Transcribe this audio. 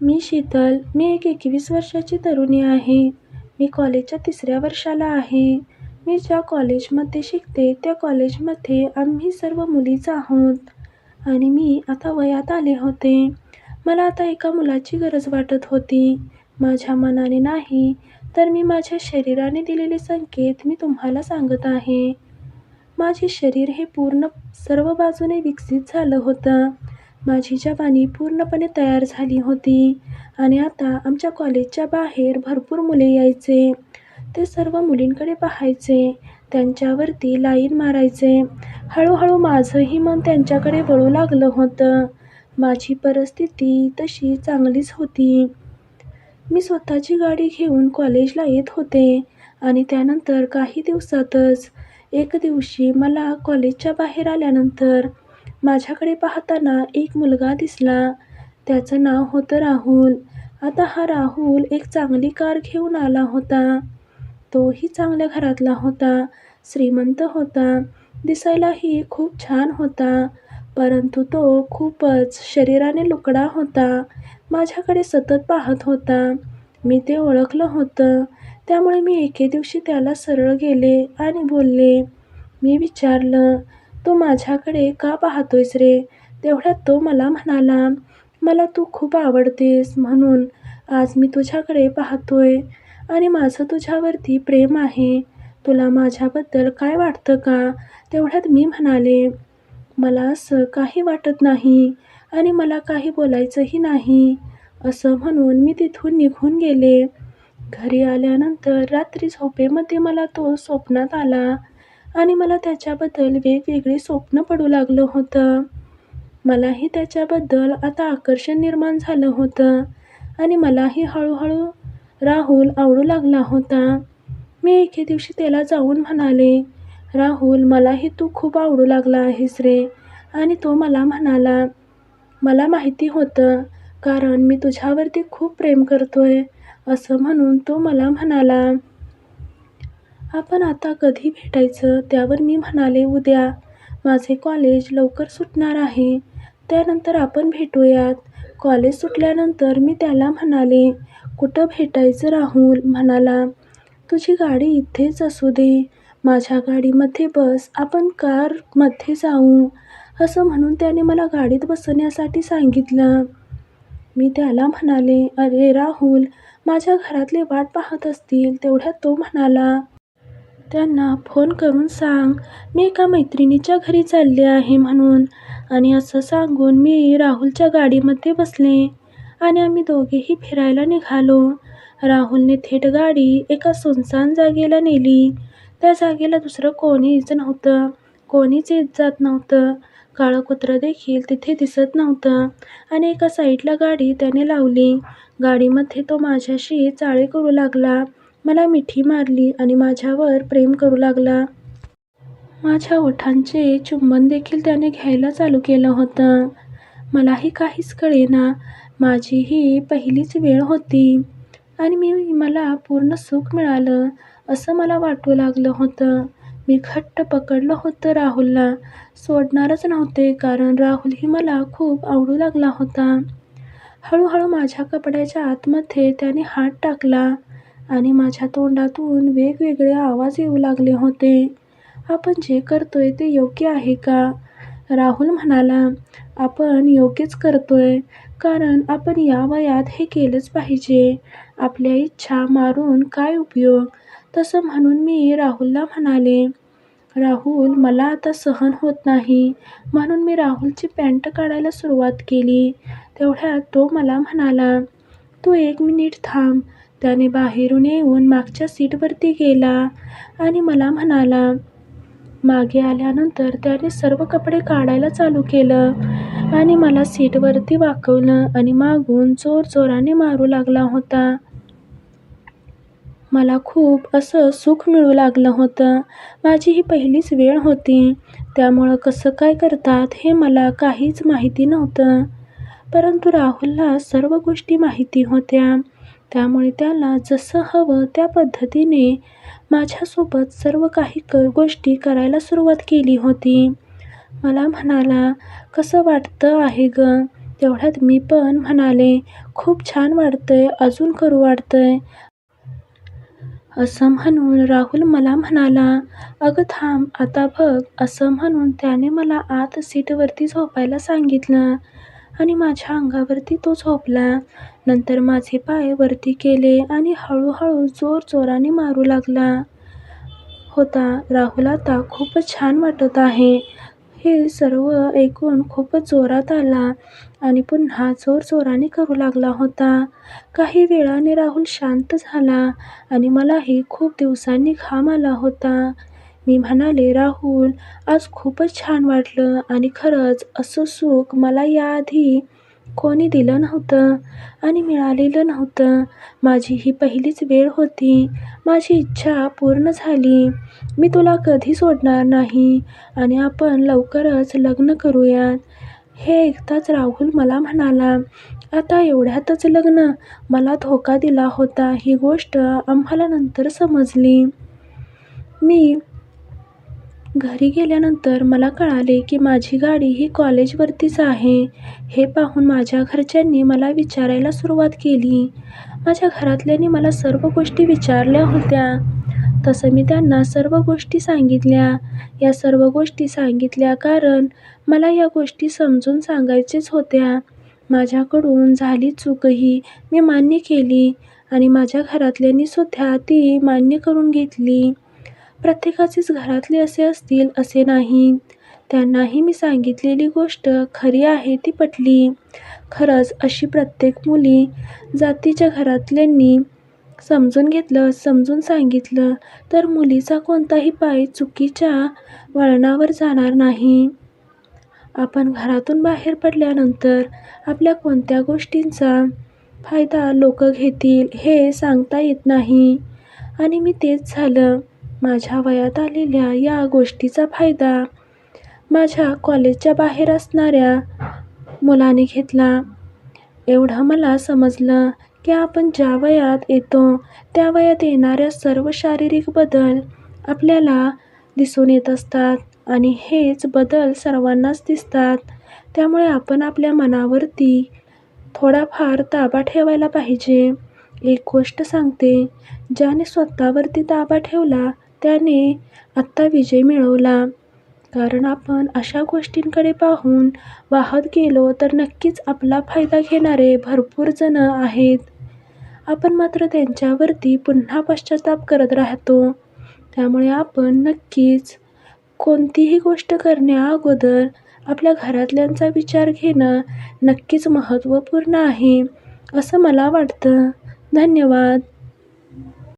मी शीतल. मी एक 21 वर्षाची तरुणी आहे. मी कॉलेजच्या 3ऱ्या वर्षाला आहे. मी ज्या कॉलेजमध्ये शिकते त्या कॉलेजमध्ये आम्ही सर्व मुलीच आहोत आणि मी आता वयात आले होते. मला आता एका मुलाची गरज वाटत होती. माझ्या मनाने नाही, तर मी माझ्या शरीराने दिलेले संकेत मी तुम्हाला सांगत आहे. माझे शरीर हे पूर्ण सर्व बाजूने विकसित झालं होतं. माझी जवानी पूर्णपणे तयार झाली होती आणि आता आमच्या कॉलेजच्या बाहेर भरपूर मुले यायचे. ते सर्व मुलींकडे पाहायचे, त्यांच्यावरती लाईन मारायचे. हळूहळू माझंही मन त्यांच्याकडे वळू लागलं होतं. माझी परिस्थिती तशी चांगलीच होती. मी स्वतःची गाडी घेऊन कॉलेजला येत होते आणि त्यानंतर काही दिवसातच एक दिवशी मला कॉलेजच्या बाहेर आल्यानंतर माझ्याकडे पाहताना एक मुलगा दिसला. त्याचं नाव होतं राहुल. आता हा राहुल एक चांगली कार घेऊन आला होता. तोही चांगल्या घरातला होता, श्रीमंत होता, दिसायलाही खूप छान होता, परंतु तो खूपच शरीराने लुकडा होता. माझ्याकडे सतत पाहत होता. मी ते ओळखलं होतं, त्यामुळे मी एके दिवशी त्याला सरळ गेले आणि बोलले. मी विचारलं, "तू माझ्याकडे का पाहतोयस रे?" तेवढ्यात तो मला म्हणाला, "मला तू खूप आवडतेस म्हणून आज मी तुझ्याकडे पाहतोय आणि माझं तुझ्यावरती प्रेम आहे. तुला माझ्याबद्दल काय वाटतं का?" तेवढ्यात मी म्हणाले, "मला असं काही वाटत नाही आणि मला काही बोलायचंही नाही." असं म्हणून मी तिथून निघून गेले. घरी आल्यानंतर रात्री झोपेमध्ये मला तो स्वप्नात आला आणि मला त्याच्याबद्दल वेगवेगळी स्वप्न पडू लागलं होतं. मलाही त्याच्याबद्दल आता आकर्षण निर्माण झालं होतं आणि मलाही हळूहळू राहुल आवडू लागला होता. मी एके दिवशी त्याला जाऊन म्हणाले, "राहुल, मलाही तू खूप आवडू लागला आहेस रे." आणि तो मला म्हणाला, "मला माहिती होतं, कारण मी तुझ्यावरती खूप प्रेम करतोय." असं म्हणून तो मला म्हणाला, "आपण आता कधी भेटायचं?" त्यावर मी म्हणाले, "उद्या. माझे कॉलेज लवकर सुटणार आहे. त्यानंतर आपण भेटूयात." कॉलेज सुटल्यानंतर मी त्याला म्हणाले, "कुठं भेटायचं राहुल?" म्हणाला, "तुझी गाडी इथेच असू दे. माझ्या गाडीमध्ये बस. आपण कारमध्ये जाऊ." असं म्हणून त्याने मला गाडीत बसण्यासाठी सांगितलं. मी त्याला म्हणाले, "अरे राहुल, माझ्या घरातले वाट पाहत असतील." तेवढ्यात तो म्हणाला, "त्यांना फोन करून सांग मी एका मैत्रिणीच्या घरी चालले आहे म्हणून." आणि असं सांगून मी राहुलच्या गाडीमध्ये बसले आणि आम्ही दोघेही फिरायला निघालो. राहुलने थेट गाडी एका सुनसान जागेला नेली. त्या जागेला दुसरं कोणीच नव्हतं. कोणीच येत जात नव्हतं. काळं कुत्रं देखील तिथे दिसत नव्हतं आणि एका साईडला गाडी त्याने लावली. गाडीमध्ये तो माझ्याशी चाळे करू लागला. मला मिठी मारली आणि माझ्यावर प्रेम करू लागला. माझ्या ओठांचे चुंबन देखील त्याने घ्यायला चालू केलं होतं. मलाही काहीच कळेना. माझी ही पहिलीच वेळ होती आणि मला पूर्ण सुख मिळालं असं मला वाटू लागलं होतं. मी घट्ट पकडलं होतं राहुलला. सोडणारच नव्हते, कारण राहुलही मला खूप आवडू लागला होता. हळूहळू माझ्या कपड्याच्या आतमध्ये त्याने हात टाकला आणि माझ्या तोंडातून वेगवेगळे आवाज येऊ लागले होते. "आपण जे करतोय ते योग्य आहे का?" राहुल म्हणाला, "आपण योग्यच करतोय, कारण आपण या वयात हे केलंच पाहिजे. आपल्या इच्छा मारून काय उपयोग?" तसं म्हणून मी राहुलला म्हणाले, "राहुल, मला आता सहन होत नाही." म्हणून मी राहुलची पॅन्ट काढायला सुरुवात केली. तेवढ्यात तो मला म्हणाला, "तू 1 मिनिट थांब." त्याने बाहेरून येऊन मागच्या सीटवरती गेला आणि मला म्हणाला. मागे आल्यानंतर त्याने सर्व कपडे काढायला चालू केलं आणि मला सीटवरती वाकवलं आणि मागून जोरजोराने मारू लागला होता. मला खूप असं सुख मिळू लागलं होतं. माझी ही पहिलीच वेळ होती, त्यामुळं कसं काय करतात हे मला काहीच माहिती नव्हतं. परंतु राहुलला सर्व गोष्टी माहिती होत्या, त्यामुळे त्याला जसं हवं त्या पद्धतीने माझ्यासोबत सर्व काही गोष्टी करायला सुरुवात केली होती. मला म्हणाला, "कसं वाटतं आहे गं?" तेवढ्यात मी पण म्हणाले, "खूप छान वाटतंय, अजून करू वाटतंय." असं म्हणून राहुल मला म्हणाला, "अगं थांब, आता बघ." असं म्हणून त्याने मला आत सीटवरती झोपायला सांगितलं आणि माझ्या अंगावरती तो झोपला. नंतर माझे पाय वरती केले आणि हळूहळू जोरजोराने मारू लागला होता. राहुल आता खूपच छान वाटत आहे. हे सर्व ऐकून खूपच जोरात आला आणि पुन्हा जोरजोराने करू लागला होता. काही वेळाने राहुल शांत झाला आणि मलाही खूप दिवसांनी घाम आला होता. मी म्हणाले, "राहुल, आज खूपच छान वाटलं आणि खरंच असं सुख मला याआधी कोणी दिलं नव्हतं आणि मिळालेलं नव्हतं. माझी ही पहिलीच वेळ होती. माझी इच्छा पूर्ण झाली. मी तुला कधी सोडणार नाही आणि आपण लवकरच लग्न करूयात." हे ऐकताच राहुल मला म्हणाला, "आता एवढ्यातच लग्न? मला धोका दिला होता ही गोष्ट आम्हाला नंतर समजली." मी घरी गेल्यानंतर मला कळाले की माझी गाडी ही कॉलेजवरतीच आहे. हे पाहून माझ्या घरच्यांनी मला विचारायला सुरुवात केली. माझ्या घरातल्यांनी मला सर्व गोष्टी विचारल्या होत्या. तसं मी त्यांना सर्व गोष्टी सांगितल्या. या सर्व गोष्टी सांगितल्या कारण मला या गोष्टी समजून सांगायच्याच होत्या. माझ्याकडून झाली चूकही मी मान्य केली आणि माझ्या घरातल्यांनी सुद्धा ती मान्य करून घेतली. प्रत्येकाचेच घरातले असे असतील असे नाही. त्यांनाही मी सांगितलेली गोष्ट खरी आहे ती पटली. खरंच अशी प्रत्येक मुली जातीच्या घरातल्यांनी समजून घेतलं, समजून सांगितलं तर मुलीचा कोणताही पाय चुकीच्या वळणावर जाणार नाही. आपण घरातून बाहेर पडल्यानंतर आपल्या कोणत्या गोष्टींचा फायदा लोक घेतील हे सांगता येत नाही आणि मी तेच झालं. माझ्या वयात आलेल्या या गोष्टीचा फायदा माझ्या कॉलेजच्या बाहेर असणाऱ्या मुलाने घेतला. एवढं मला समजलं की आपण ज्या वयात येतो त्या वयात येणाऱ्या सर्व शारीरिक बदल आपल्याला दिसून येत असतात आणि हेच बदल सर्वांनाच दिसतात. त्यामुळे आपण आपल्या मनावरती थोडाफार ताबा ठेवायला पाहिजे. एक गोष्ट सांगते, ज्याने स्वतःवरती ताबा ठेवला त्याने आत्ता विजय मिळवला. कारण आपण अशा गोष्टींकडे पाहून वाहत गेलो तर नक्कीच आपला फायदा घेणारे भरपूर जण आहेत. आपण मात्र त्यांच्यावरती पुन्हा पश्चाताप करत राहतो. त्यामुळे आपण नक्कीच कोणतीही गोष्ट करण्याअगोदर आपल्या घरातल्यांचा विचार घेणं नक्कीच महत्त्वपूर्ण आहे, असं मला वाटतं. धन्यवाद.